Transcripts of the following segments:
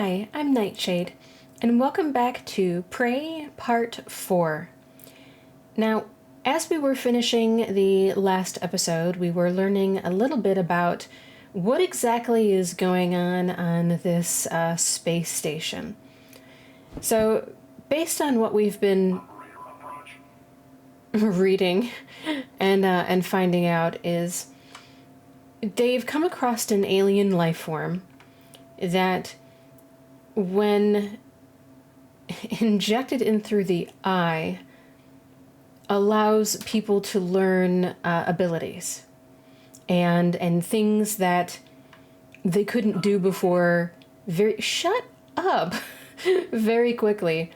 Hi, I'm Nightshade, and welcome back to Prey Part 4. Now, as we were finishing the last episode, we were learning a little bit about what exactly is going on this space station. So, based on what we've been reading and finding out, is they've come across an alien life form that, when injected in through the eye, allows people to learn abilities and things that they couldn't do before. Shut up very quickly.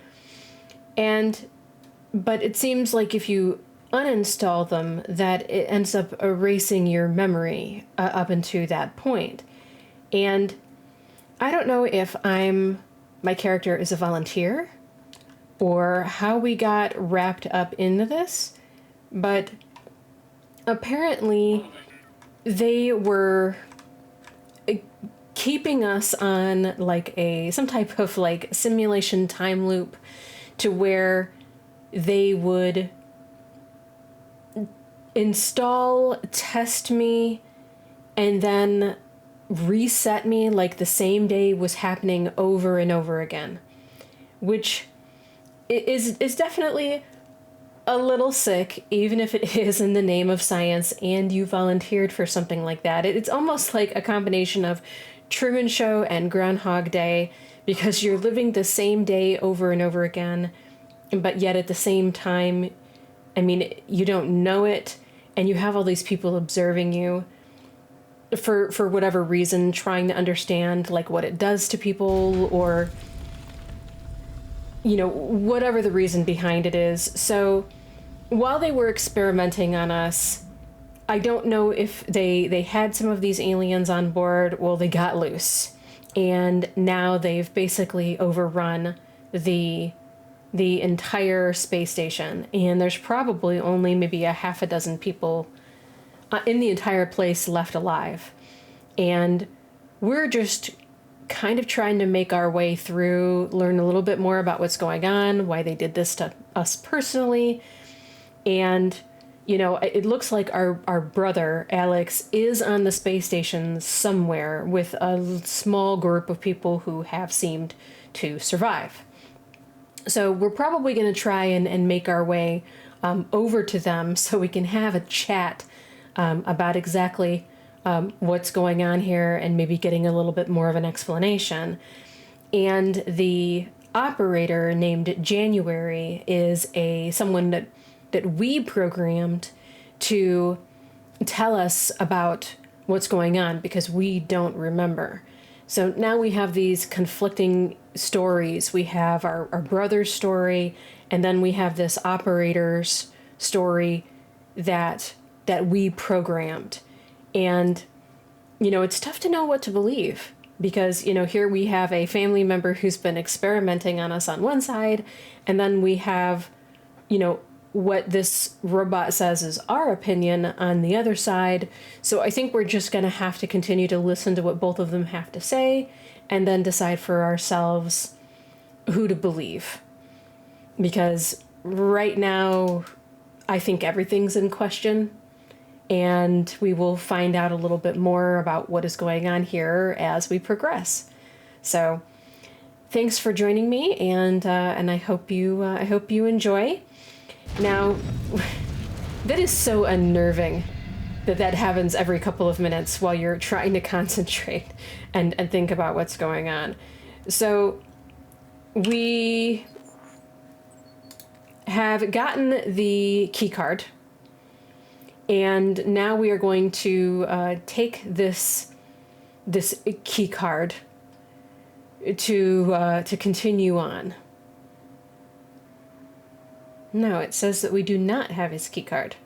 But it seems like if you uninstall them, that it ends up erasing your memory up into that point. And I don't know if my character is a volunteer or how we got wrapped up into this, but apparently they were keeping us on like some type of like simulation time loop to where they would install, test me, and then reset me like the same day was happening over and over again, which is definitely a little sick, even if it is in the name of science and you volunteered for something like that. It's almost like a combination of Truman Show and Groundhog Day, because you're living the same day over and over again, but yet at the same time, I mean, you don't know it, and you have all these people observing you for whatever reason, trying to understand like what it does to people, or whatever the reason behind it is. So while they were experimenting on us, I don't know if they had some of these aliens on board. Well, they got loose, and now they've basically overrun the entire space station, and there's probably only maybe a half a dozen people in the entire place left alive. And we're just kind of trying to make our way through, learn a little bit more about what's going on, why they did this to us personally. And, it looks like our brother, Alex, is on the space station somewhere with a small group of people who have seemed to survive. So we're probably going to try and make our way over to them so we can have a chat about exactly what's going on here, and maybe getting a little bit more of an explanation. And the operator named January is someone that we programmed to tell us about what's going on, because we don't remember. So now we have these conflicting stories. We have our brother's story, and then we have this operator's story that we programmed. And, it's tough to know what to believe, because, here we have a family member who's been experimenting on us on one side, and then we have, what this robot says is our opinion on the other side. So I think we're just going to have to continue to listen to what both of them have to say, and then decide for ourselves who to believe. Because right now, I think everything's in question, and we will find out a little bit more about what is going on here as we progress. So thanks for joining me, and I hope you enjoy. Now, that is so unnerving that happens every couple of minutes while you're trying to concentrate and think about what's going on. So we have gotten the key card, and now we are going to take this key card to continue on. No, it says that we do not have his key card.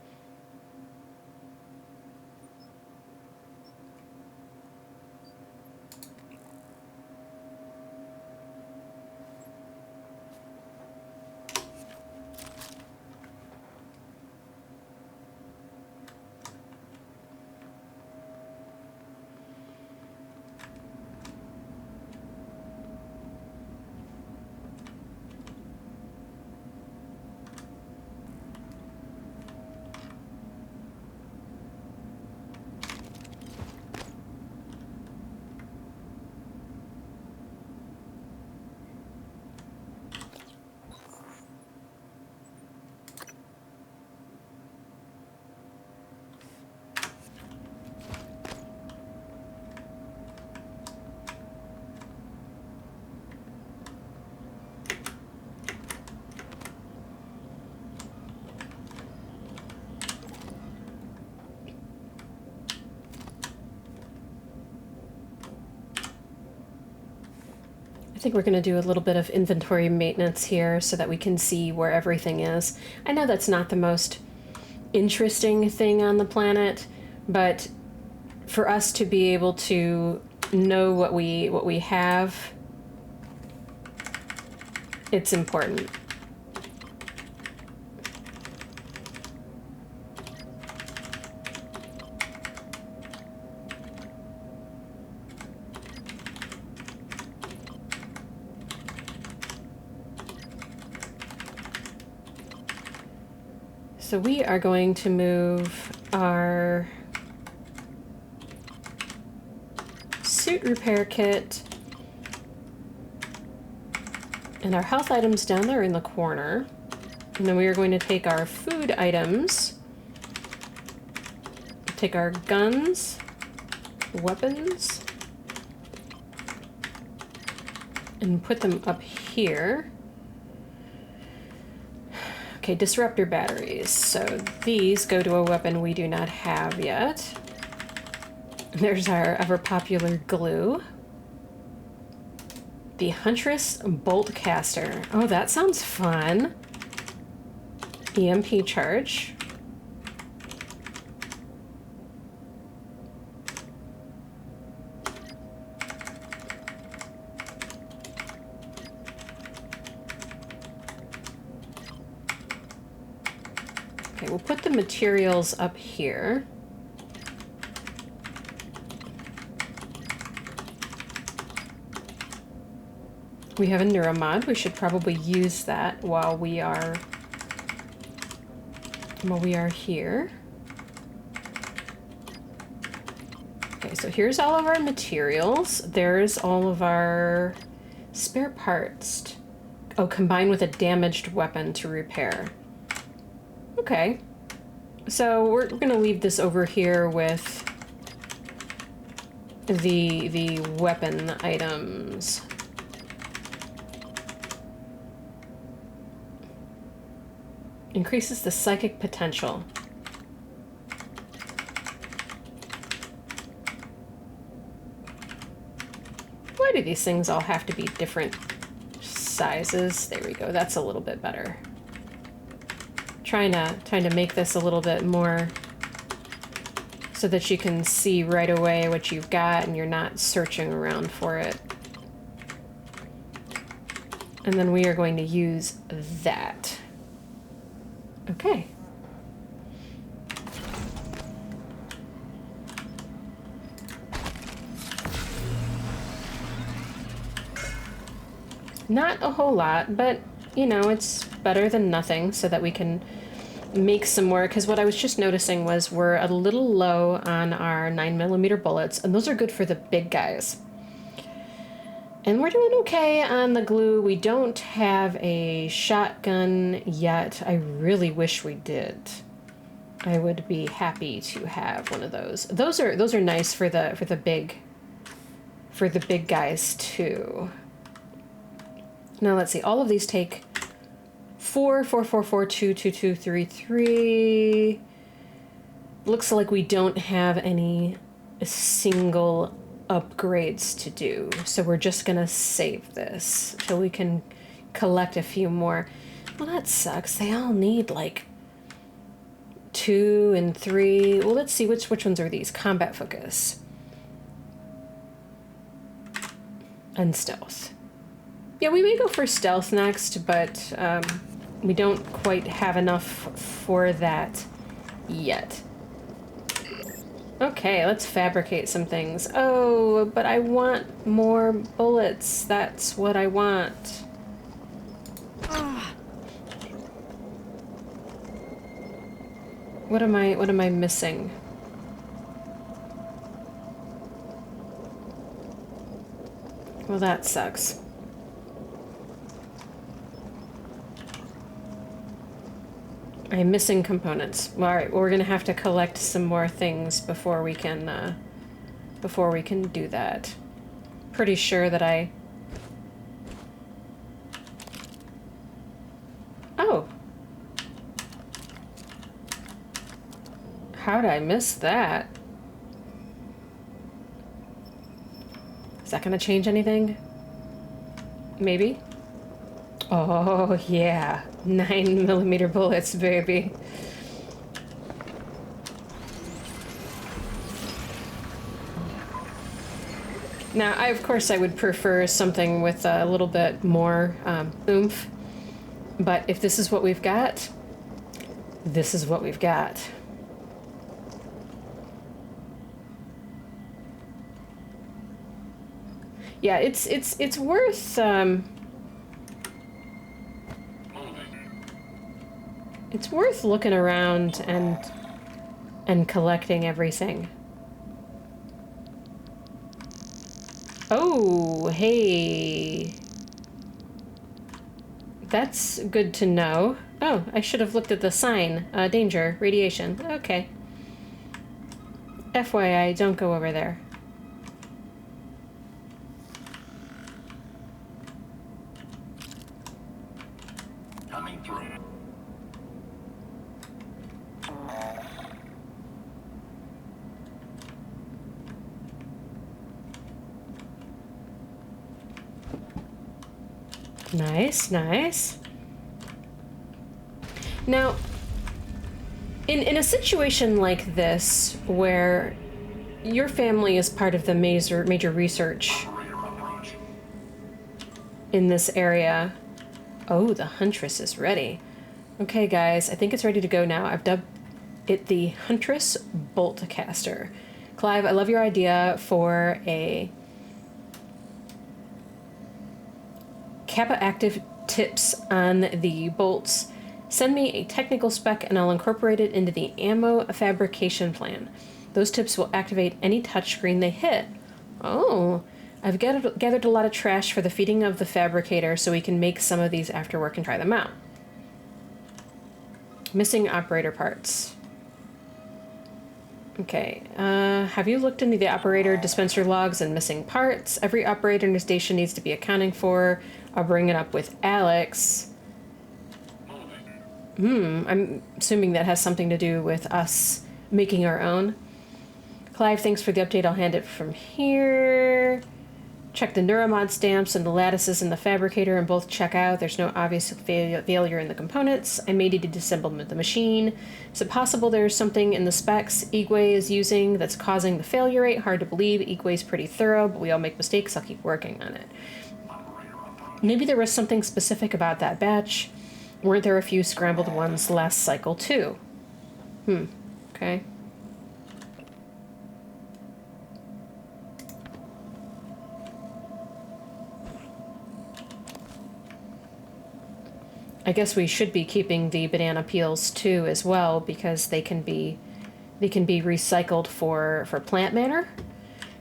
I think we're going to do a little bit of inventory maintenance here so that we can see where everything is. I know that's not the most interesting thing on the planet, but for us to be able to know what we have, it's important. So we are going to move our suit repair kit and our health items down there in the corner. And then we are going to take our food items, take our guns, weapons, and put them up here. Okay, disruptor batteries. So these go to a weapon we do not have yet. There's our ever popular glue. The Huntress Bolt Caster. Oh, that sounds fun. EMP charge. Okay, we'll put the materials up here. We have a neuromod. We should probably use that while we are here. Okay, so here's all of our materials. There's all of our spare parts. Oh, combined with a damaged weapon to repair. Okay, so we're gonna leave this over here with the weapon items. Increases the psychic potential. Why do these things all have to be different sizes? There we go, that's a little bit better. Trying to make this a little bit more so that you can see right away what you've got and you're not searching around for it. And then we are going to use that. Okay. Not a whole lot, but you know, it's better than nothing so that we can make some more, because what I was just noticing was we're a little low on our 9mm bullets, and those are good for the big guys. And we're doing okay on the glue. We don't have a shotgun yet. I really wish we did. I would be happy to have one of those. Those are nice for the big guys too. Now let's see. All of these take 4, 4, 4, 4, 2, 2, 2, 3, 3. Looks like we don't have any single upgrades to do, so we're just gonna save this till we can collect a few more. Well, that sucks. They all need like 2 and 3. Well, let's see which ones are these. Combat focus and stealth. Yeah, we may go for stealth next, but we don't quite have enough for that yet. Okay, let's fabricate some things. Oh, but I want more bullets. That's what I want. What am I missing? Well, that sucks. I'm missing components. All right, well, we're gonna have to collect some more things before we can do that. Pretty sure that I... Oh. How did I miss that? Is that gonna change anything? Maybe? Oh, yeah. 9mm bullets, baby. Now, of course, I would prefer something with a little bit more oomph. But if this is what we've got, this is what we've got. Yeah, it's worth it's worth looking around and collecting everything. Oh, hey. That's good to know. Oh, I should have looked at the sign. Danger, radiation. Okay. FYI, don't go over there. Coming through. Nice, nice. Now, in a situation like this, where your family is part of the major research in this area... Oh, the Huntress is ready. Okay, guys, I think it's ready to go now. I've dubbed it the Huntress Boltcaster. Clive, I love your idea for a Kappa Active tips on the bolts. Send me a technical spec and I'll incorporate it into the ammo fabrication plan. Those tips will activate any touchscreen they hit. Oh, I've gathered a lot of trash for the feeding of the fabricator so we can make some of these after work and try them out. Missing operator parts. Okay, have you looked into the operator dispenser logs and missing parts? Every operator in the station needs to be accounting for. I'll bring it up with Alex. I'm assuming that has something to do with us making our own. Clive, thanks for the update. I'll hand it from here. Check the Neuromod stamps and the lattices in the fabricator and both check out. There's no obvious failure in the components. I may need to disassemble the machine. Is it possible there's something in the specs Igwe is using that's causing the failure rate? Hard to believe. Igwe's pretty thorough, but we all make mistakes. I'll keep working on it. Maybe there was something specific about that batch. Weren't there a few scrambled ones last cycle, too? Okay. I guess we should be keeping the banana peels, too, as well, because they can be recycled for plant matter.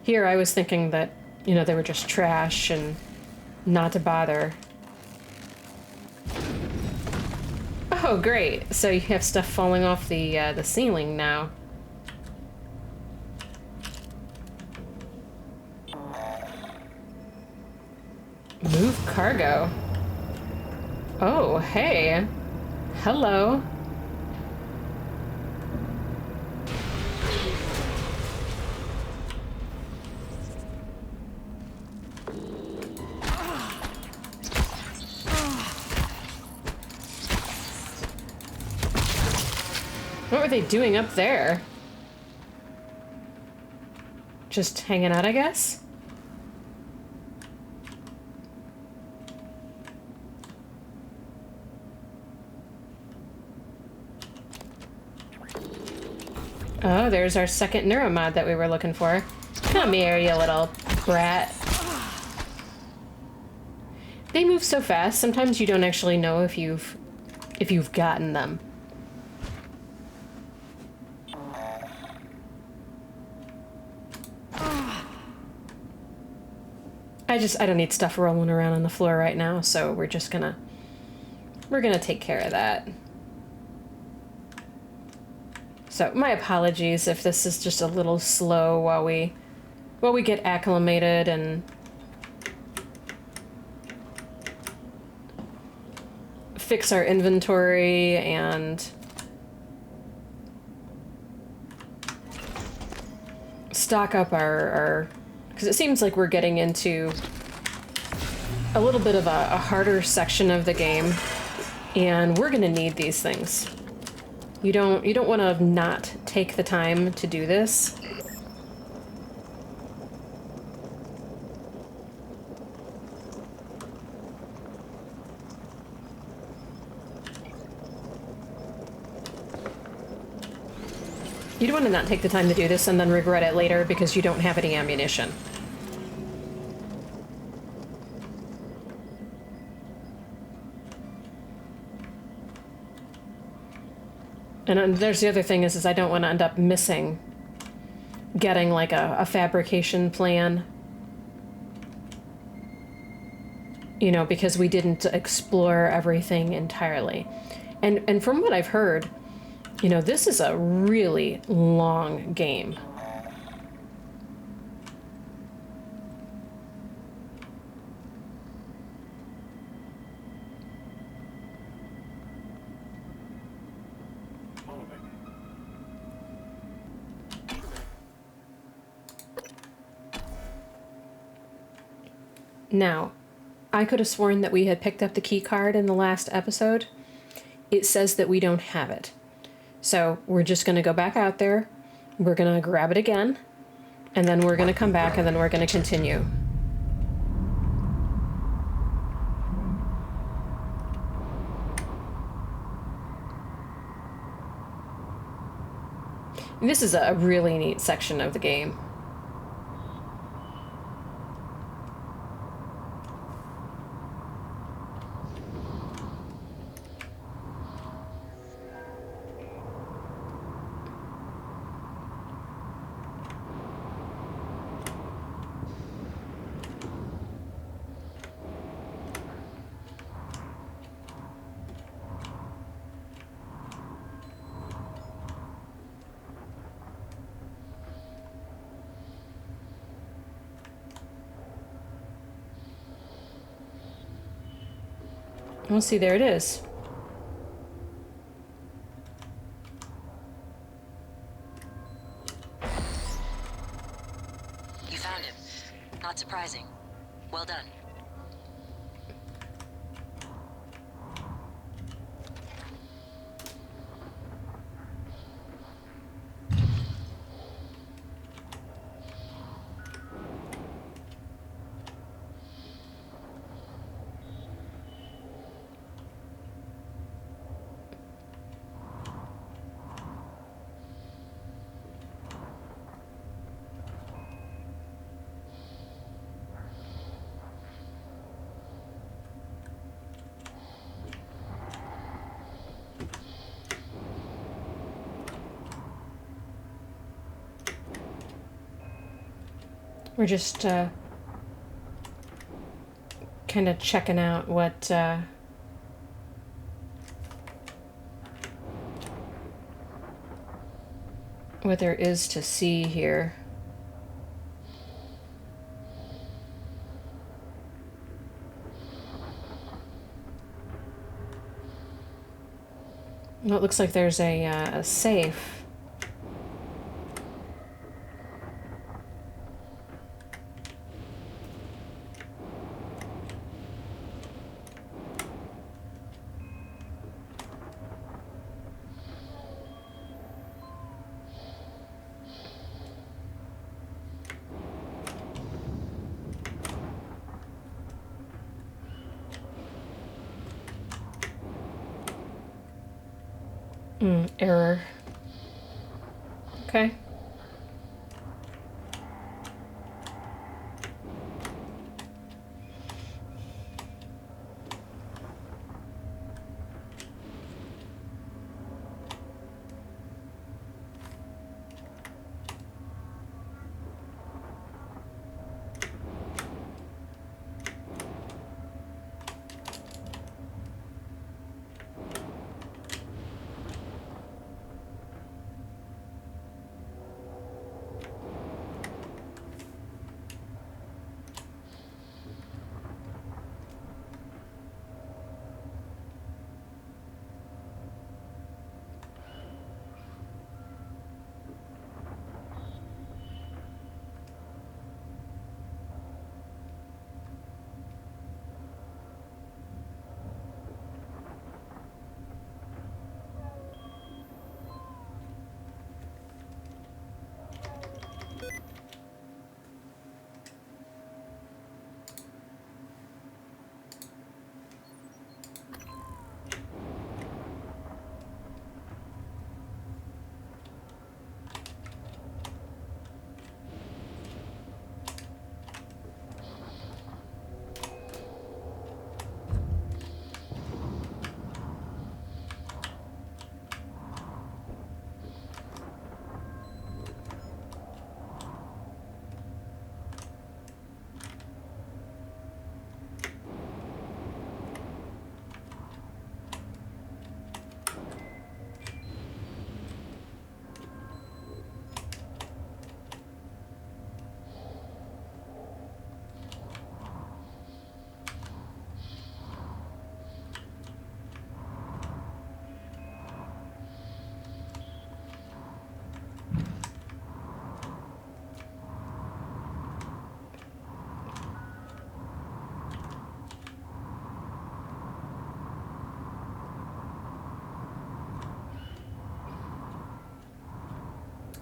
Here, I was thinking that, you know, they were just trash and not to bother. Oh, great. So you have stuff falling off the ceiling now. Move cargo. Oh, hey. Hello. What were they doing up there? Just hanging out, I guess? Oh, there's our second neuromod that we were looking for. Come here, you little brat. They move so fast, sometimes you don't actually know if you've gotten them. I don't need stuff rolling around on the floor right now, so we're gonna take care of that. So my apologies if this is just a little slow while we get acclimated and fix our inventory and stock up our because it seems like we're getting into a little bit of a harder section of the game, and we're gonna need these things. You don't want to not take the time to do this. You don't want to not take the time to do this and then regret it later because you don't have any ammunition. And there's the other thing is I don't want to end up missing getting like a fabrication plan. You know, because we didn't explore everything entirely. And from what I've heard, you know, this is a really long game. Now, I could have sworn that we had picked up the key card in the last episode. It says that we don't have it. So we're just going to go back out there, we're going to grab it again, and then we're going to come back and then we're going to continue. And this is a really neat section of the game. We'll see, there it is. You found him. Not surprising. Well done. We're just kind of checking out what there is to see here. Well, it looks like there's a safe. Error. Okay.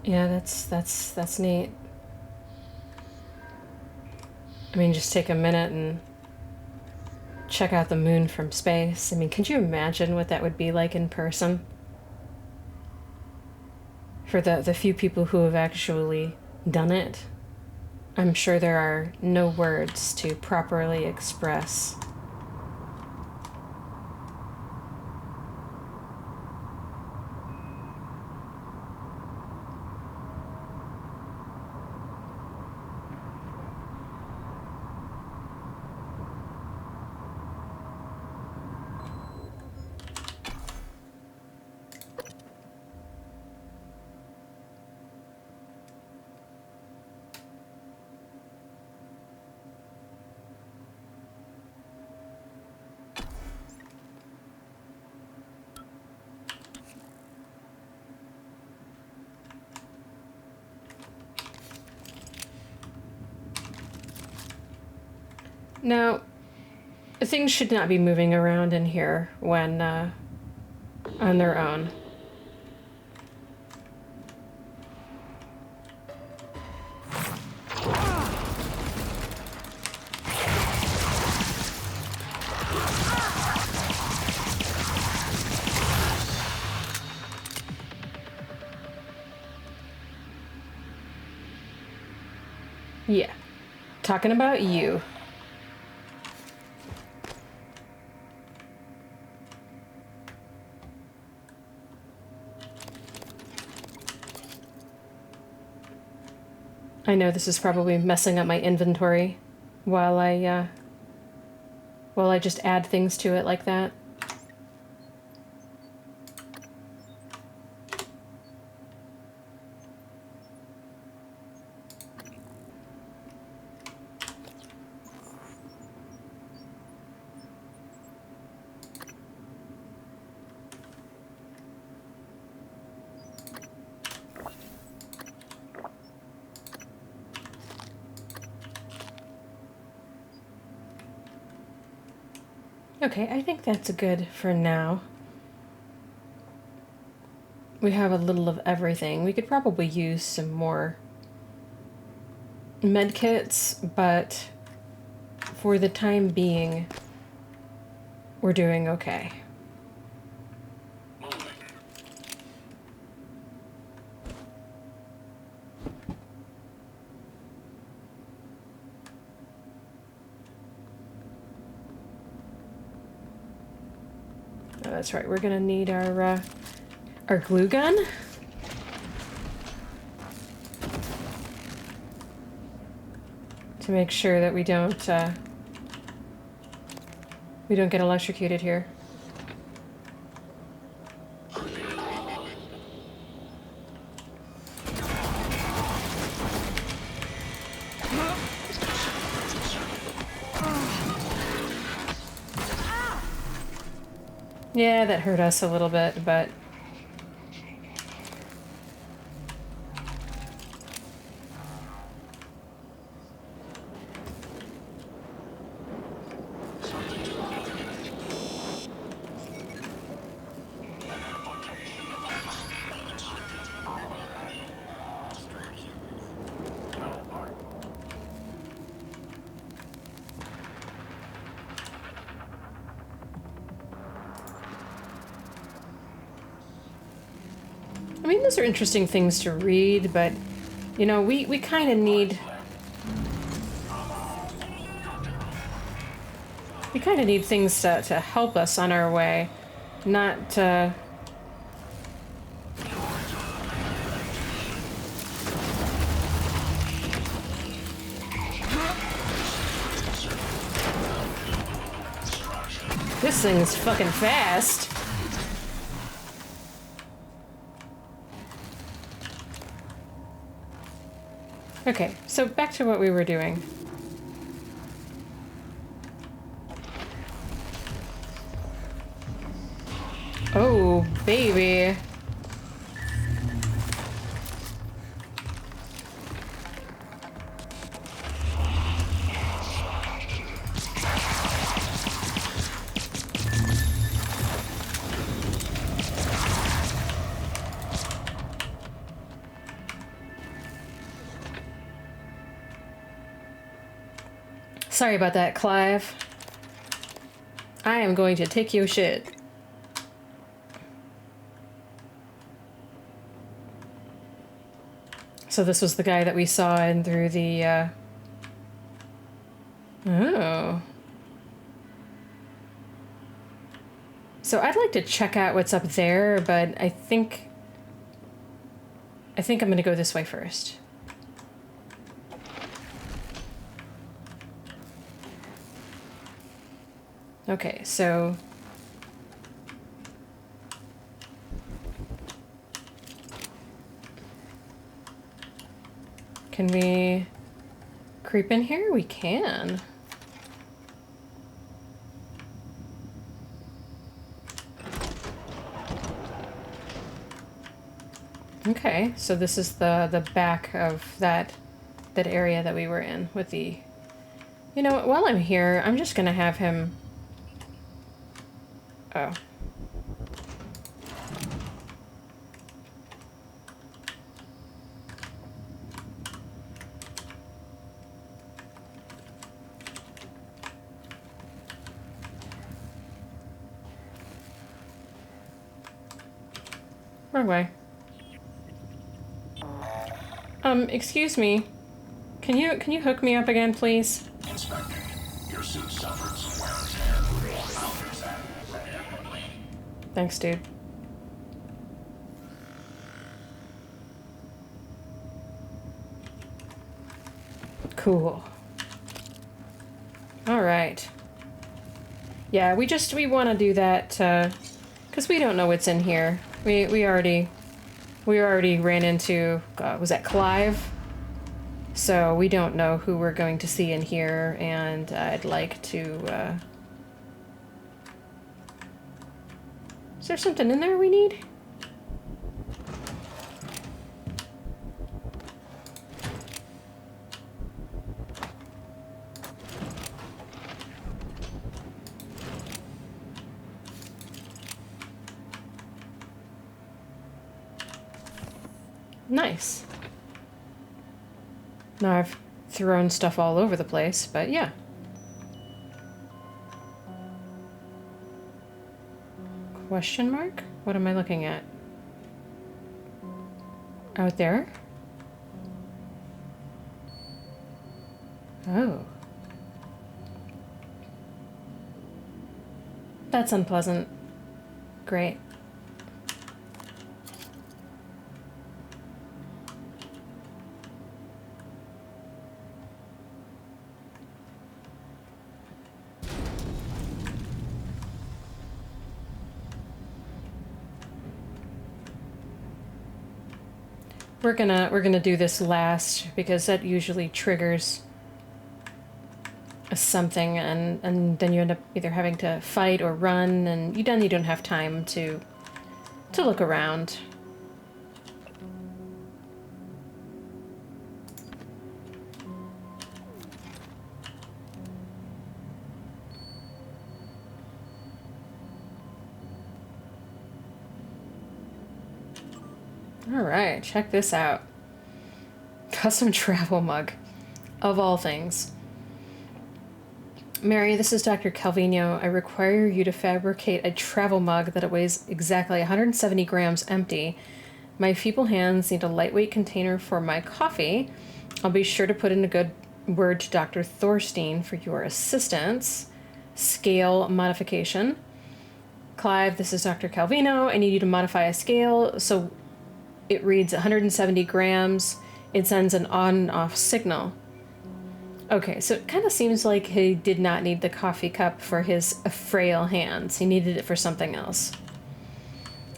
Yeah, that's neat. I mean, just take a minute and check out the moon from space. I mean, could you imagine what that would be like in person? For the few people who have actually done it, I'm sure there are no words to properly express. Now, things should not be moving around in here when on their own. Yeah, talking about you. I know this is probably messing up my inventory while I just add things to it like that. Okay, I think that's good for now. We have a little of everything. We could probably use some more med kits, but for the time being, we're doing okay. Moving. Oh, that's right. We're gonna need our glue gun. To make sure that we don't get electrocuted here. Yeah, that hurt us a little bit, but I mean, those are interesting things to read, but, you know, we kind of need... We kind of need things to help us on our way, not to... This thing's fucking fast. Okay, so back to what we were doing. Oh, baby. Sorry about that, Clive. I am going to take your shit. So this was the guy that we saw in through the, Oh. So I'd like to check out what's up there, but I think I'm gonna go this way first. Okay, so... Can we creep in here? We can. Okay, so this is the back of that area that we were in with the... You know what, while I'm here, I'm just gonna have him... Oh. Wrong way. Excuse me. Can you hook me up again, please? Inspector, your suit suffered some wear and tear. I'll fix that. Thanks, dude. Cool. All right. Yeah, we want to do that, because we don't know what's in here. We already ran into, was that Clive? So we don't know who we're going to see in here, and I'd like to, Is there something in there we need? Nice. Now I've thrown stuff all over the place, but yeah. Question mark? What am I looking at? Out there? Oh. That's unpleasant. Great. We're gonna do this last because that usually triggers something, and then you end up either having to fight or run, and you don't have time to look around. Alright, check this out. Custom travel mug. Of all things. Mary, this is Dr. Calvino. I require you to fabricate a travel mug that weighs exactly 170 grams empty. My feeble hands need a lightweight container for my coffee. I'll be sure to put in a good word to Dr. Thorstein for your assistance. Scale modification. Clive, this is Dr. Calvino. I need you to modify a scale so it reads 170 grams. It sends an on and off signal. Okay, so it kind of seems like he did not need the coffee cup for his frail hands. He needed it for something else.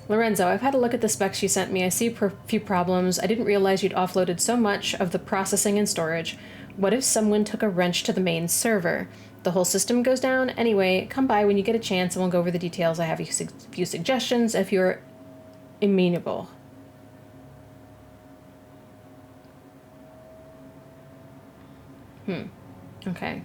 Lorenzo, I've had a look at the specs you sent me. I see a few problems. I didn't realize you'd offloaded so much of the processing and storage. What if someone took a wrench to the main server? The whole system goes down? Anyway, come by when you get a chance and we'll go over the details. I have a few suggestions if you're amenable. Okay.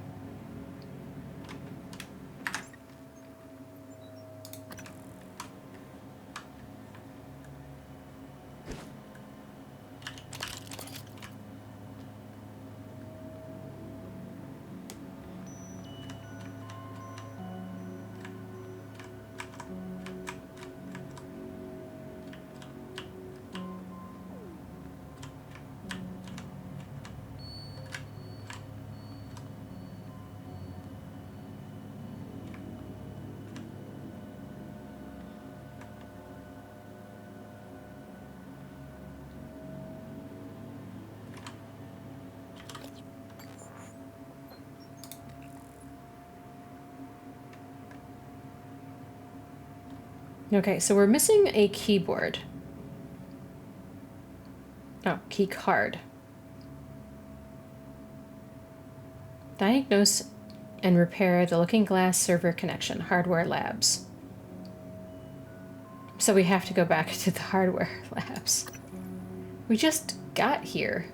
Okay, so we're missing a keyboard. Oh, key card. Diagnose and repair the Looking Glass server connection, Hardware Labs. So we have to go back to the Hardware Labs. We just got here.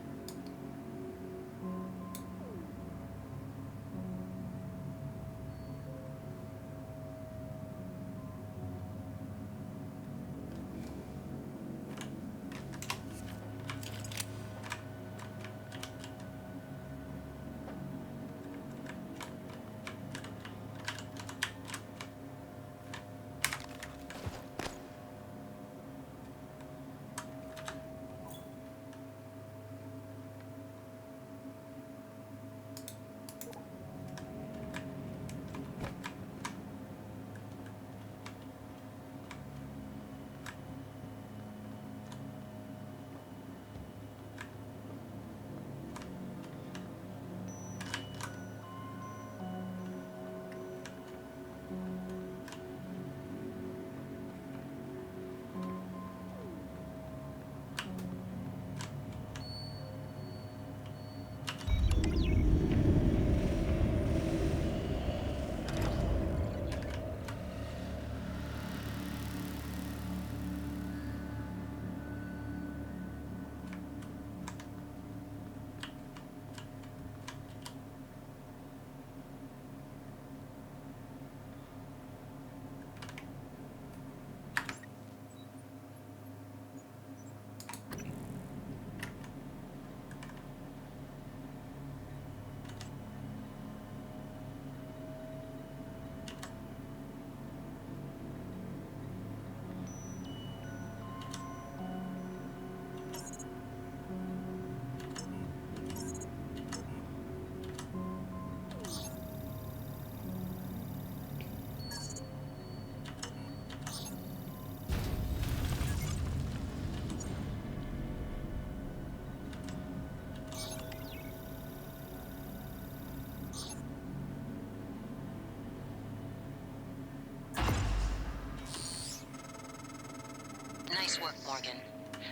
Nice work, Morgan.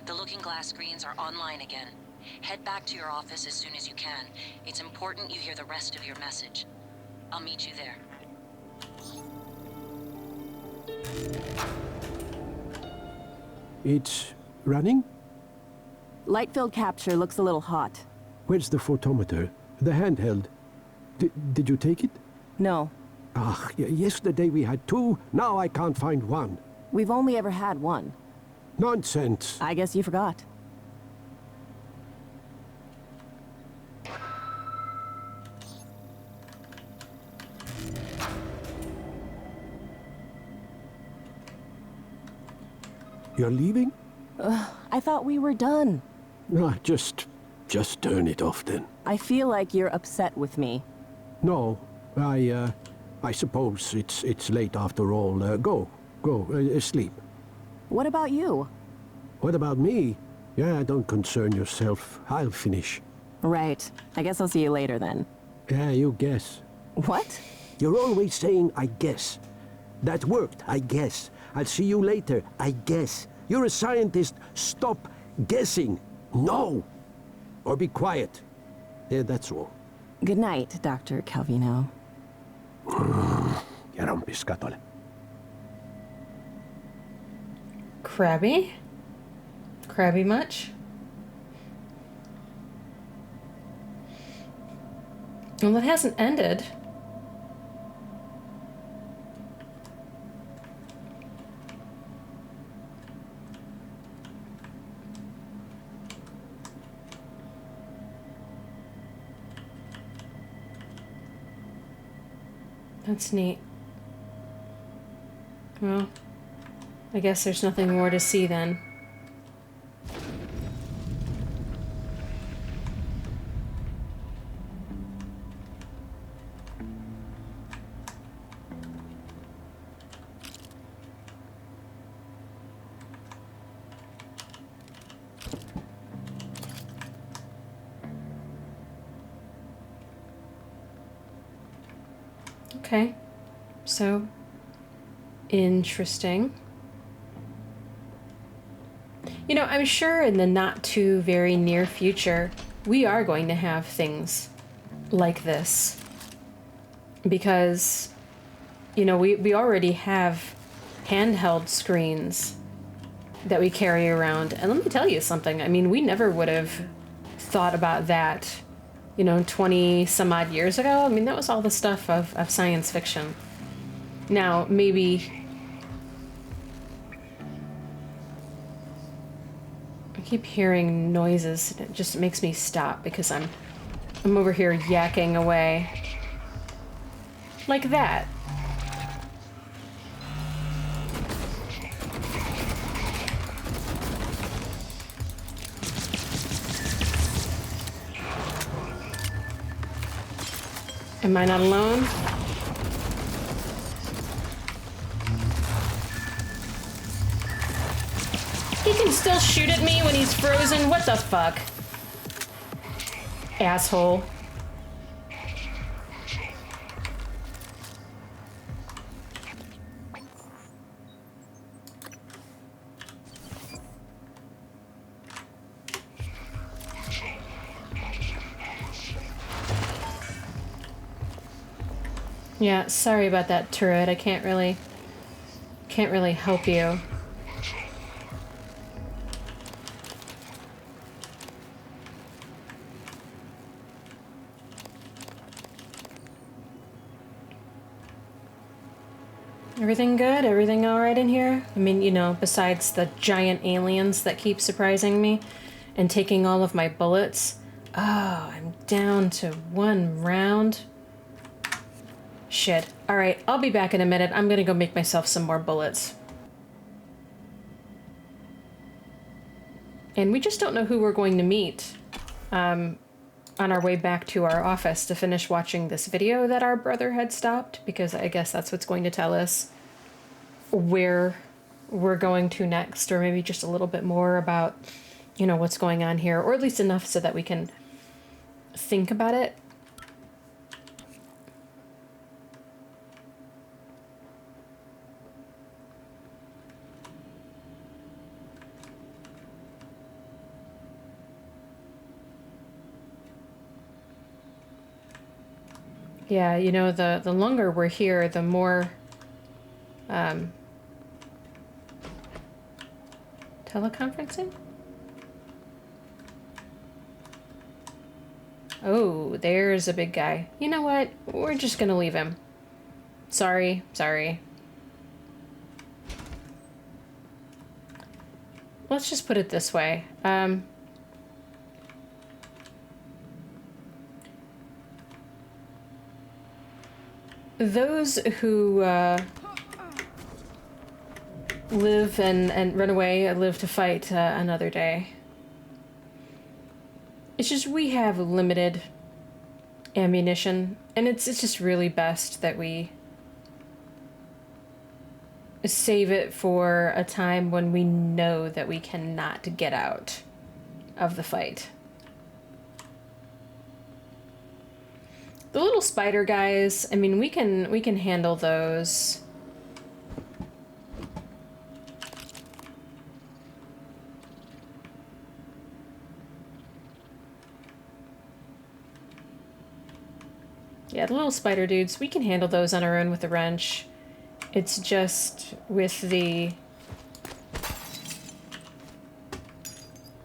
The Looking Glass screens are online again. Head back to your office as soon as you can. It's important you hear the rest of your message. I'll meet you there. It's running? Light field capture looks a little hot. Where's the photometer? The handheld. Did you take it? No, Ah, yesterday we had two, now I can't find one. we've only ever had one. Nonsense. I guess you forgot. You're leaving? I thought we were done. Ah, just turn it off then. I feel like you're upset with me. No, I suppose it's late after all. Go, sleep. What about you? What about me? Yeah, don't concern yourself. I'll finish. Right. I guess I'll see you later then. Yeah, you guess. What? You're always saying, I guess. That worked, I guess. I'll see you later, I guess. You're a scientist. Stop guessing. No. Or be quiet. Yeah, that's all. Good night, Dr. Calvino. Ja rompis katolle. Crabby? Crabby much? Well, it hasn't ended. That's neat. Well, I guess there's nothing more to see then. Okay, so interesting. You know, I'm sure in the not too very near future, we are going to have things like this. Because, you know, we already have handheld screens that we carry around. And let me tell you something. I mean, we never would have thought about that, you know, 20 some odd years ago. I mean, that was all the stuff of science fiction. Now, maybe... I keep hearing noises, and it just makes me stop because I'm over here yakking away. Like that. Am I not alone? He can still shoot at me when he's frozen? What the fuck? Asshole. Yeah, sorry about that, turret. I can't really help you. Everything good? Everything all right in here? I mean, you know, besides the giant aliens that keep surprising me and taking all of my bullets. Oh, I'm down to 1 round. Shit. All right, I'll be back in a minute. I'm gonna go make myself some more bullets. And we just don't know who we're going to meet on our way back to our office to finish watching this video that our brother had stopped, because I guess that's what's going to tell us where we're going to next, or maybe just a little bit more about, you know, what's going on here, or at least enough so that we can think about it. Yeah, you know, the longer we're here, the more teleconferencing? Oh, there's a big guy. You know what? We're just gonna leave him. Sorry. Let's just put it this way. Those who live and run away live to fight another day. It's just we have limited ammunition, and it's just really best that we save it for a time when we know that we cannot get out of the fight. The little spider guys, I mean, we can handle those. Yeah, the little spider dudes, we can handle those on our own with the wrench. It's just with the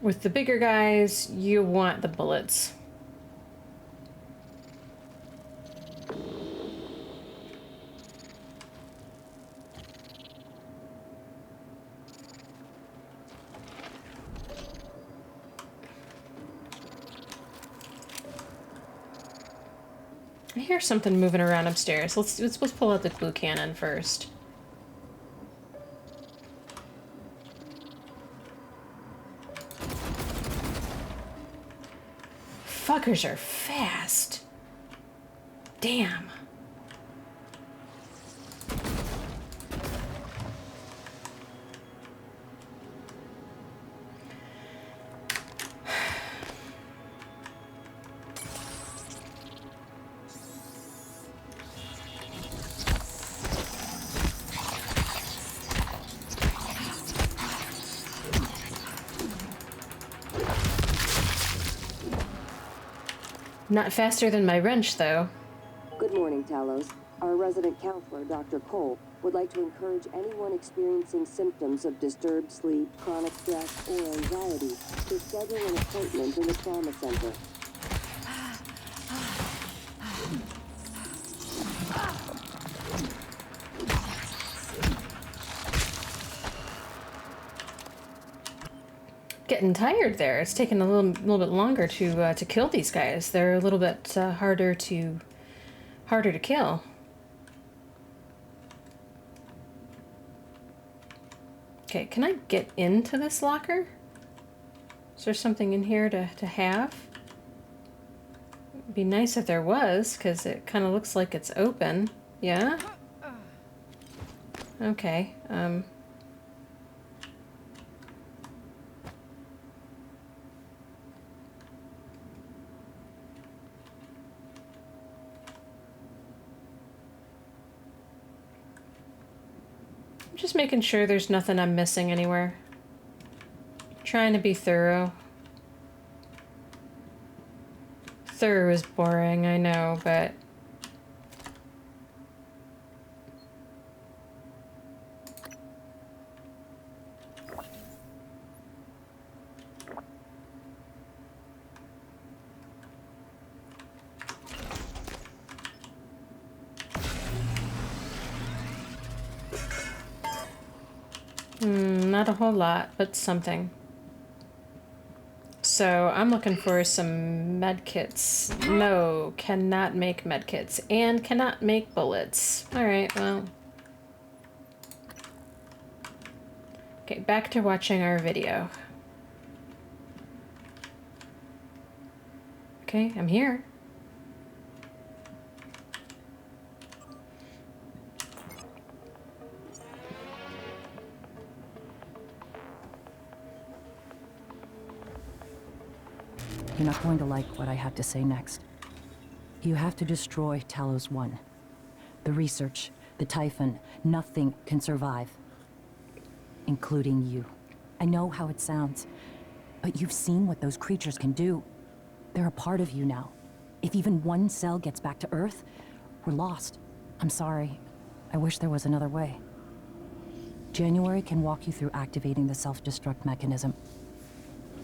bigger guys, you want the bullets. I hear something moving around upstairs. Let's pull out the glue cannon first. Fuckers are fast. Damn. Not faster than my wrench, though. Good morning, Talos. Our resident counselor, Dr. Cole, would like to encourage anyone experiencing symptoms of disturbed sleep, chronic stress, or anxiety to schedule an appointment in the trauma center. Getting tired there. It's taking a little bit longer to kill these guys. They're a little bit harder to kill. Okay, can I get into this locker? Is there something in here to have? It'd be nice if there was, because it kind of looks like it's open. Yeah? Okay, just making sure there's nothing I'm missing anywhere. Trying to be thorough. Thorough is boring, I know, but... not a whole lot, but something. So I'm looking for some medkits. No, cannot make medkits. And cannot make bullets. Alright, well. Okay, back to watching our video. Okay, I'm here. You're not going to like what I have to say next. You have to destroy Talos 1. The research, the Typhon, nothing can survive. Including you. I know how it sounds, but you've seen what those creatures can do. They're a part of you now. If even one cell gets back to Earth, we're lost. I'm sorry. I wish there was another way. January can walk you through activating the self-destruct mechanism.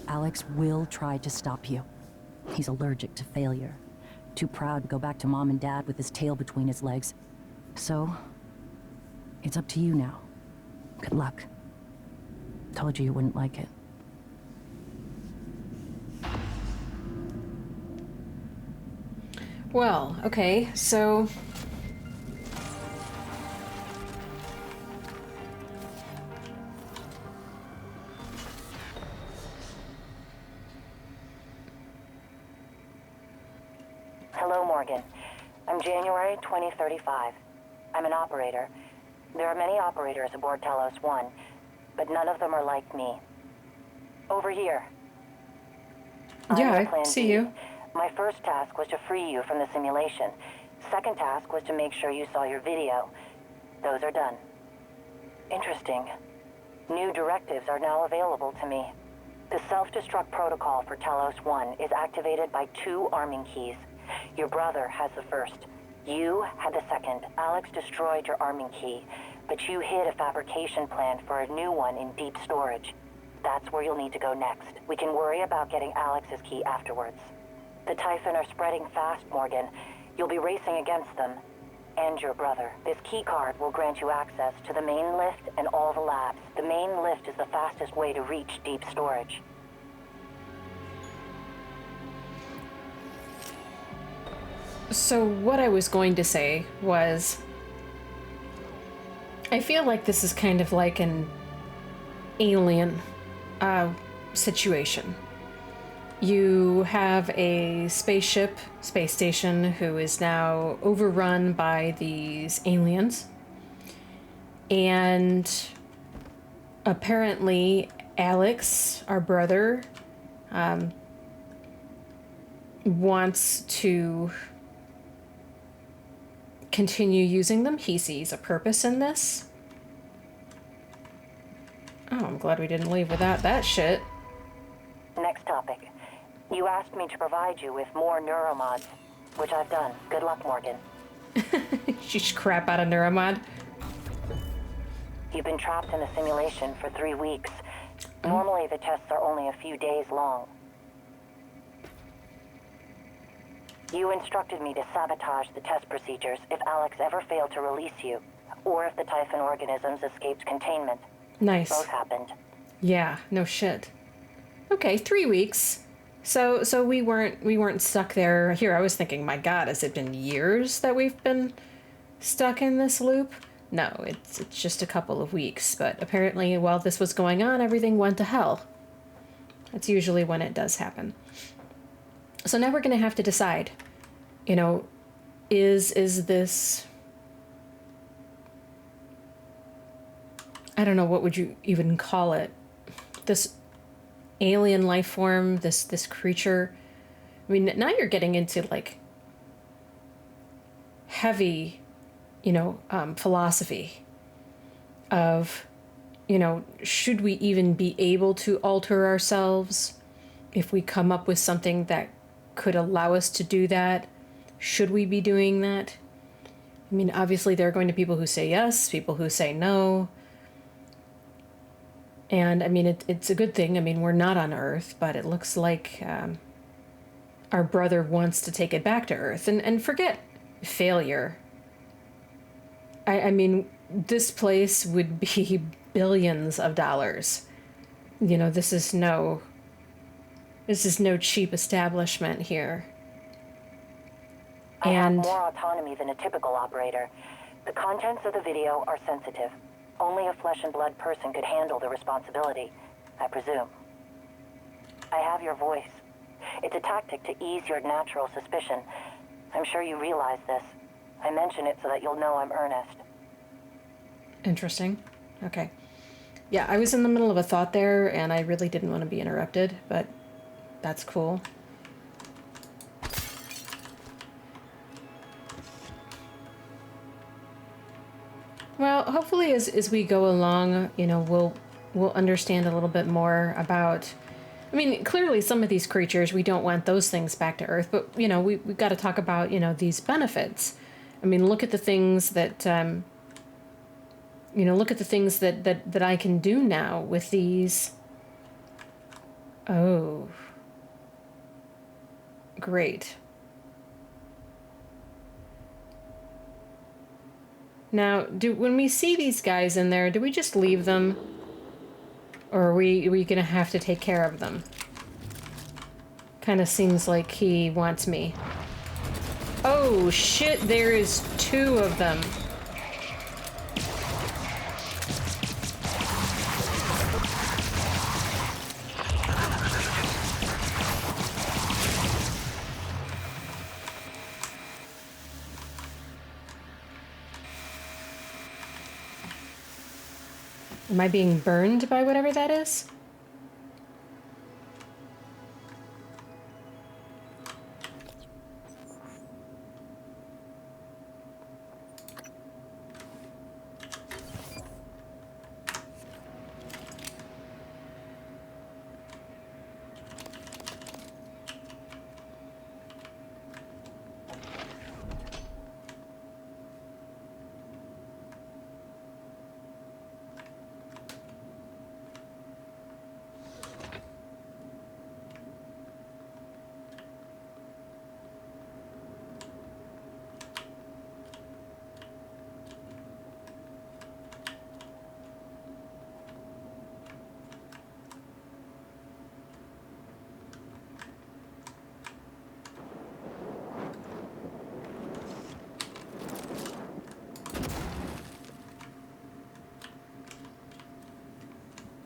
Alex will try to stop you. He's allergic to failure. Too proud to go back to Mom and Dad with his tail between his legs. So, it's up to you now. Good luck. Told you wouldn't like it. Well, okay, so... Hello, Morgan. I'm January 2035. I'm an operator. There are many operators aboard Talos 1, but none of them are like me. Over here. Yeah, I'm your I Plan see B. you. My first task was to free you from the simulation. Second task was to make sure you saw your video. Those are done. Interesting. New directives are now available to me. The self-destruct protocol for Talos 1 is activated by 2 arming keys. Your brother has the first. You had the second. Alex destroyed your arming key, but you hid a fabrication plan for a new one in deep storage. That's where you'll need to go next. We can worry about getting Alex's key afterwards. The Typhon are spreading fast, Morgan. You'll be racing against them. And your brother. This key card will grant you access to the main lift and all the labs. The main lift is the fastest way to reach deep storage. So what I was going to say was, I feel like this is kind of like an alien situation. You have a spaceship, space station, who is now overrun by these aliens. And apparently Alex, our brother, wants to continue using them. He sees a purpose in this. Oh, I'm glad we didn't leave without that shit. Next topic. You asked me to provide you with more neuromods, which I've done. Good luck, Morgan. She's crap out of Neuromod. You've been trapped in a simulation for 3 weeks. Normally, the tests are only a few days long. You instructed me to sabotage the test procedures if Alex ever failed to release you, or if the Typhon organisms escaped containment. Nice. Both happened. Yeah, no shit. Okay, 3 weeks. So we weren't stuck there. Here, I was thinking, my God, has it been years that we've been stuck in this loop? No, it's just a couple of weeks. But apparently, while this was going on, everything went to hell. That's usually when it does happen. So now we're going to have to decide, you know, is this... I don't know, what would you even call it? This alien life form, this creature. I mean, now you're getting into, like, heavy, you know, philosophy of, you know, should we even be able to alter ourselves? If we come up with something that could allow us to do that, should we be doing that? I mean, obviously there are going to be people who say yes, people who say no. And, I mean, it's a good thing. I mean, we're not on Earth, but it looks like our brother wants to take it back to Earth. And forget failure. I mean, this place would be billions of dollars. You know, this is no cheap establishment here. I have more autonomy than a typical operator. The contents of the video are sensitive. Only a flesh and blood person could handle the responsibility, I presume. I have your voice. It's a tactic to ease your natural suspicion. I'm sure you realize this. I mention it so that you'll know I'm earnest. Interesting. Okay. Yeah, I was in the middle of a thought there, and I really didn't want to be interrupted, but that's cool. Well, hopefully as we go along, you know, we'll understand a little bit more about... I mean, clearly some of these creatures, we don't want those things back to Earth, but, you know, we've got to talk about, you know, these benefits. I mean, look at the things that, you know, look at the things that I can do now with these. Oh. Great. Now, when we see these guys in there, do we just leave them? Or are we gonna have to take care of them? Kind of seems like he wants me. Oh shit, there is 2 of them. Am I being burned by whatever that is?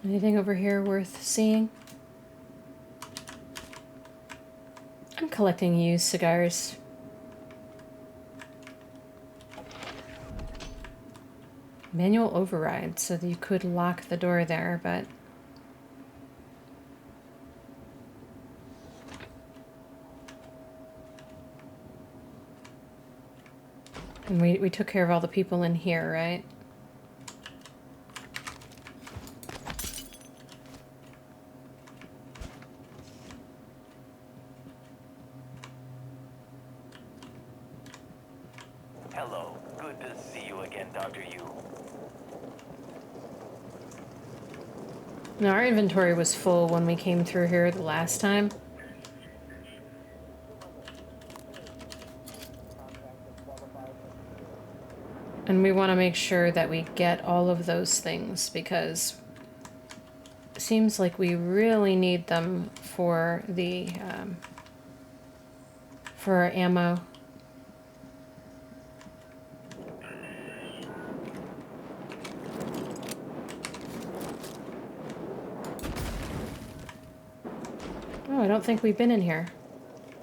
Anything over here worth seeing? I'm collecting used cigars. Manual override, so that you could lock the door there, but... And we took care of all the people in here, right? Good to see you again, Dr. Yu. Now, our inventory was full when we came through here the last time. And we want to make sure that we get all of those things because it seems like we really need them for the for our ammo. Oh, I don't think we've been in here.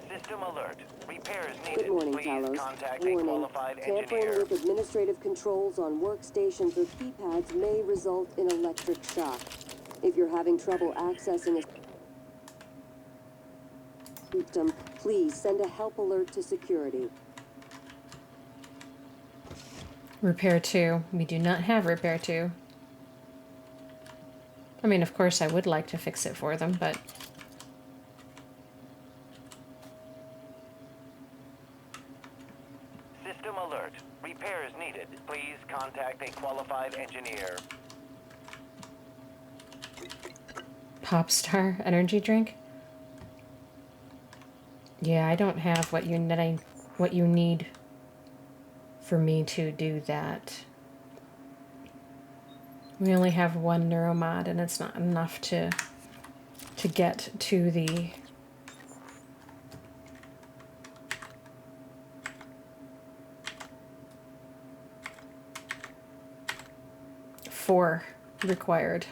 System alert. Repairs needed. Good morning, Please Talos. contact a Warning. qualified Tampering engineer. with administrative controls on workstations or keypads may result in electric shock. If you're having trouble accessing a system, please send a help alert to security. Repair 2. We do not have Repair 2. I mean, of course, I would like to fix it for them, but... System alert. Repairs needed. Please contact a qualified engineer. Popstar energy drink? Yeah, I don't have what you need for me to do that. We only have one neuromod and it's not enough to get to the four required.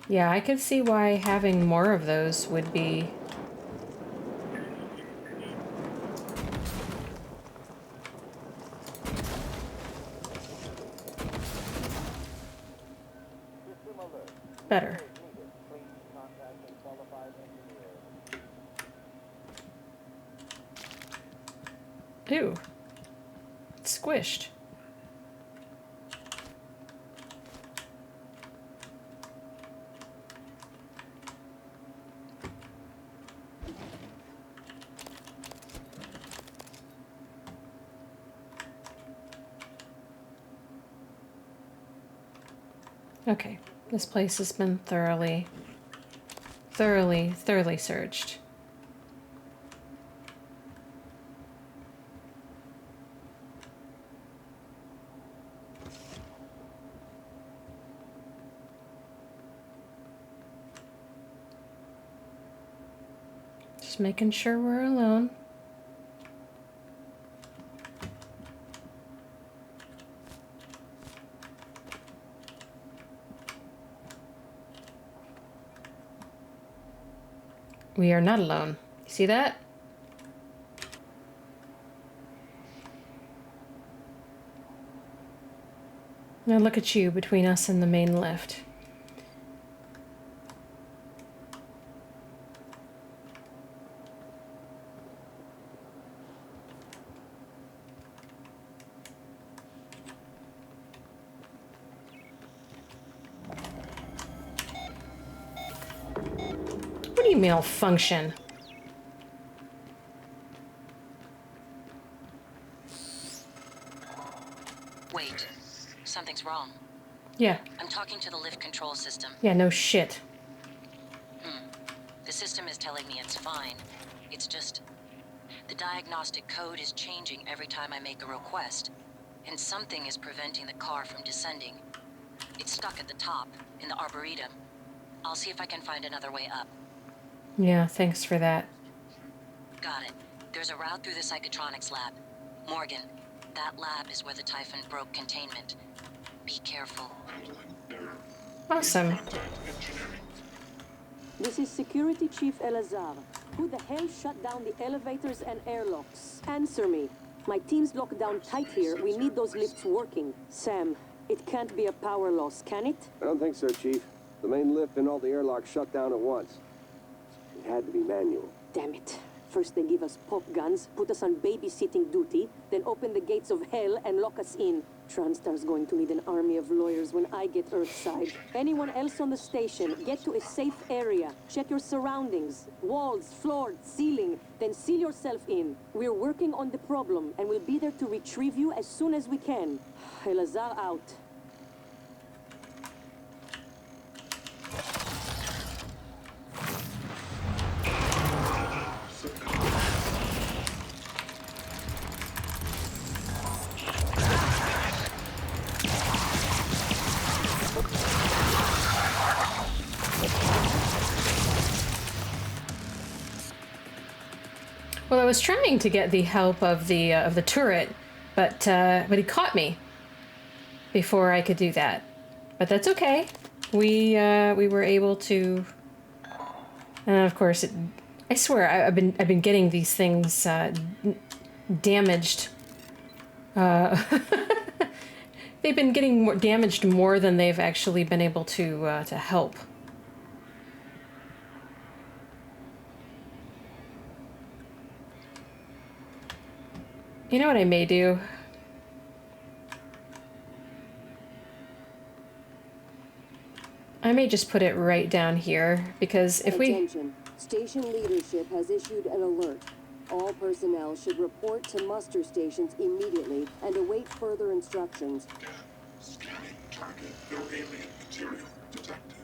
Yeah, I could see why having more of those would be better. Ew. It's squished. Okay, this place has been thoroughly searched. Just making sure we're alone. We are not alone. You see that? Now look at you between us and the main lift. What do you malfunction? Wait, something's wrong. Yeah. I'm talking to the lift control system. Yeah, no shit. The system is telling me it's fine. It's just... the diagnostic code is changing every time I make a request. And something is preventing the car from descending. It's stuck at the top, in the Arboretum. I'll see if I can find another way up. Yeah, thanks for that. Got it. There's a route through the psychotronics lab. Morgan, that lab is where the Typhon broke containment. Be careful. Awesome. This is Security Chief Elazar. Who the hell shut down the elevators and airlocks? Answer me. My team's locked down tight here. We need those lifts working. Sam, it can't be a power loss, can it? I don't think so, Chief. The main lift and all the airlocks shut down at once. It had to be manual. Damn it. First they give us pop guns, put us on babysitting duty, then open the gates of hell and lock us in. Transtar's going to need an army of lawyers when I get Earthside. Anyone else on the station, get to a safe area. Check your surroundings. Walls, floor, ceiling. Then seal yourself in. We're working on the problem, and we'll be there to retrieve you as soon as we can. Elazar out. Well, I was trying to get the help of the turret, but he caught me before I could do that. But that's okay. We were able to. And of course, I swear I've been getting these things damaged. They've been getting damaged more than they've actually been able to help. You know what I may do? I may just put it right down here, because if Attention. Station leadership has issued an alert. All personnel should report to muster stations immediately and await further instructions. Scanning target. No alien material detected.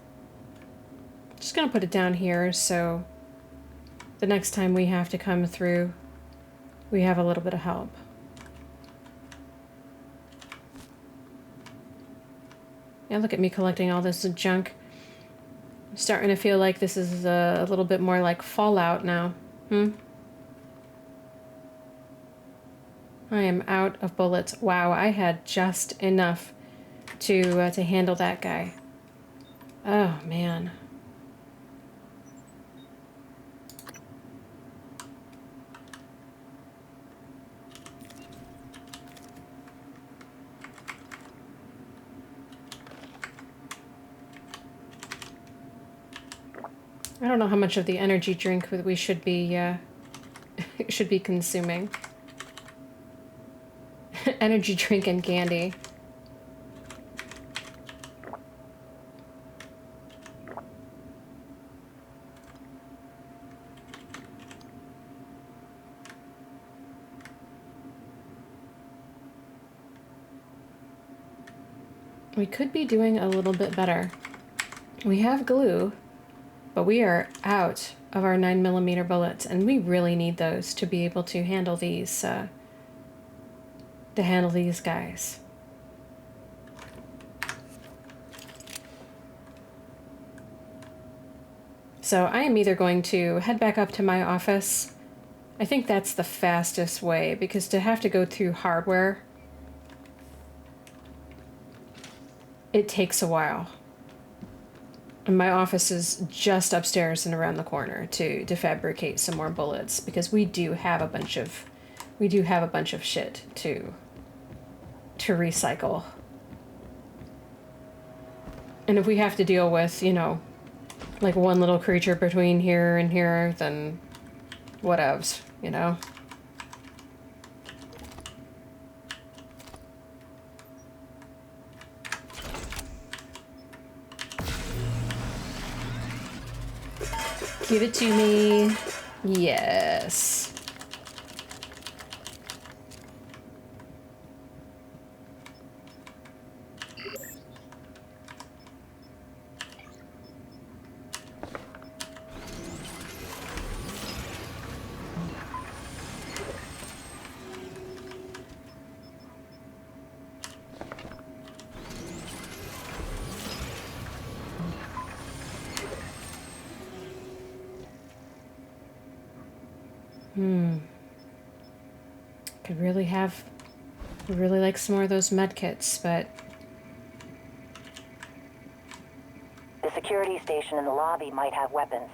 Just gonna put it down here, so the next time we have to come through, we have a little bit of help. Yeah, look at me collecting all this junk. I'm starting to feel like this is a little bit more like Fallout now. I am out of bullets. Wow, I had just enough to handle that guy. Oh, man. I don't know how much of the energy drink we should be consuming. Energy drink and candy. We could be doing a little bit better. We have glue, but we are out of our 9mm bullets, and we really need those to be able to handle these guys. So I am either going to head back up to my office. I think that's the fastest way, because to have to go through hardware, it takes a while. And my office is just upstairs and around the corner to fabricate some more bullets, because we do have a bunch of shit to recycle. And if we have to deal with, you know, like one little creature between here and here, then whatevs, you know? Give it to me. Yes. Could really like some more of those med kits, but The security station in the lobby might have weapons.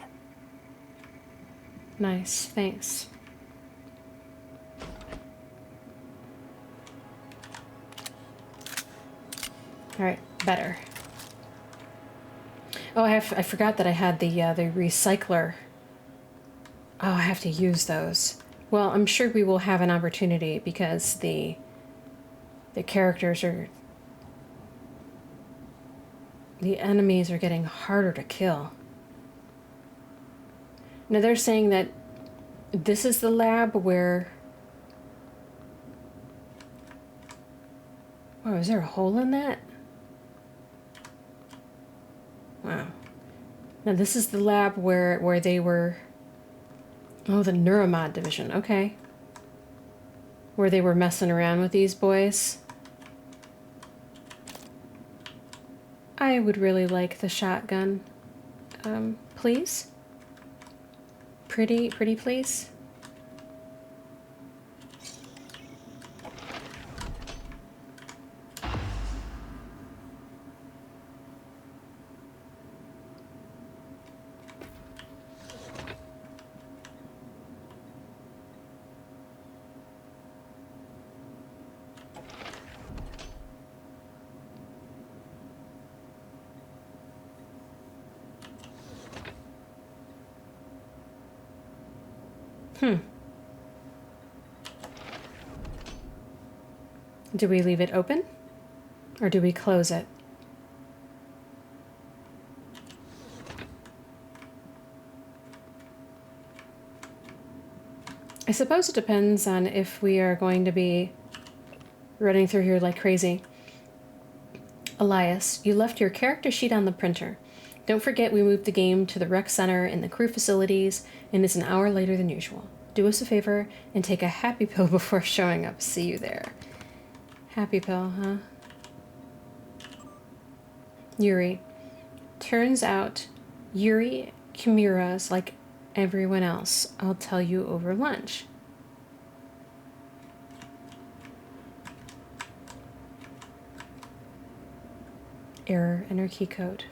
nice, thanks. All right, better. Oh, I forgot that I had the recycler Oh, I have to use those. Well, I'm sure we will have an opportunity because the characters are... The enemies are getting harder to kill. Now they're saying that this is the lab where... Oh, is there a hole in that? Wow. Now this is the lab where they were... Oh, the Neuromod division, okay. Where they were messing around with these boys. I would really like the shotgun. Please? Pretty please? Do we leave it open? Or do we close it? I suppose it depends on if we are going to be running through here like crazy. Elias, you left your character sheet on the printer. Don't forget we moved the game to the rec center in the crew facilities, and it's an hour later than usual. Do us a favor and take a happy pill before showing up. See you there. Happy pill, huh? Yuri. Turns out Yuri Kimura's like everyone else. I'll tell you over lunch. Error, enter key code.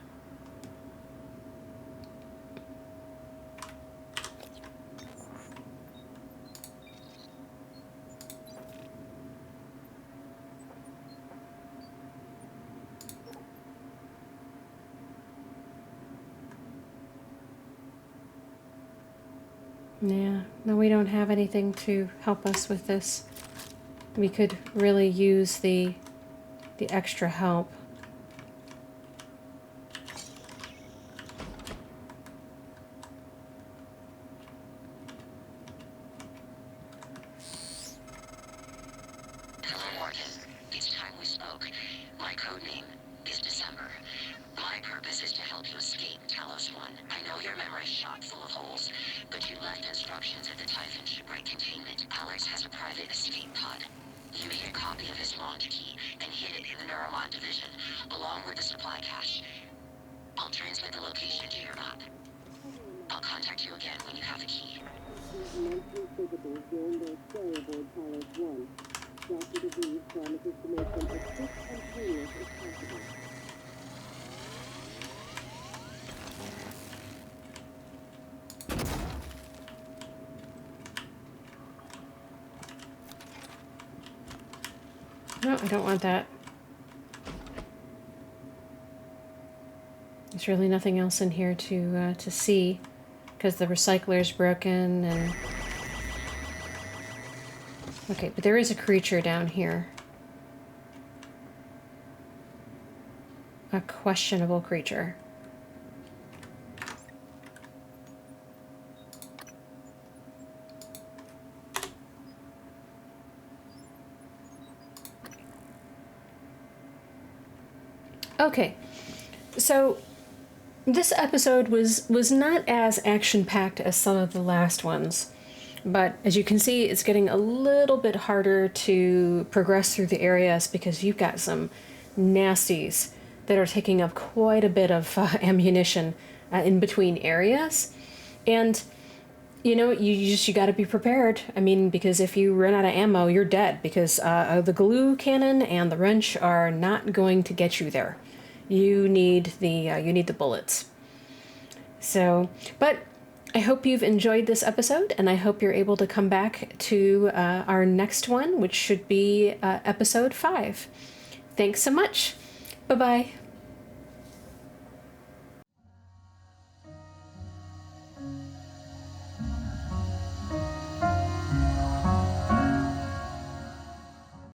Yeah, no, we don't have anything to help us with this. We could really use the extra help. Hello, Morgan. It's time we spoke. My code name is December. My purpose is to help you escape Talos 1. I know your memory's shot full of holes, but you left instructions at the Typhon shipwreck containment. Alex has a private escape pod. You made a copy of his launch key and hid it in the Neuromod division, along with the supply cache. I'll transmit the location to your map. I'll contact you again when you have the key. Monthly physicals during their stay aboard Talos 1. Dr. DeVries promises to make them as quick and painless as possible. No, I don't want that. There's really nothing else in here to see, because the recycler's broken and... Okay, but there is a creature down here. A questionable creature. Okay, so this episode was not as action-packed as some of the last ones, but as you can see, it's getting a little bit harder to progress through the areas because you've got some nasties that are taking up quite a bit of ammunition in between areas, and you know, you got to be prepared. I mean, because if you run out of ammo, you're dead, because the glue cannon and the wrench are not going to get you there. You need the bullets. So, but I hope you've enjoyed this episode, and I hope you're able to come back to our next one, which should be episode 5. Thanks so much. Bye-bye.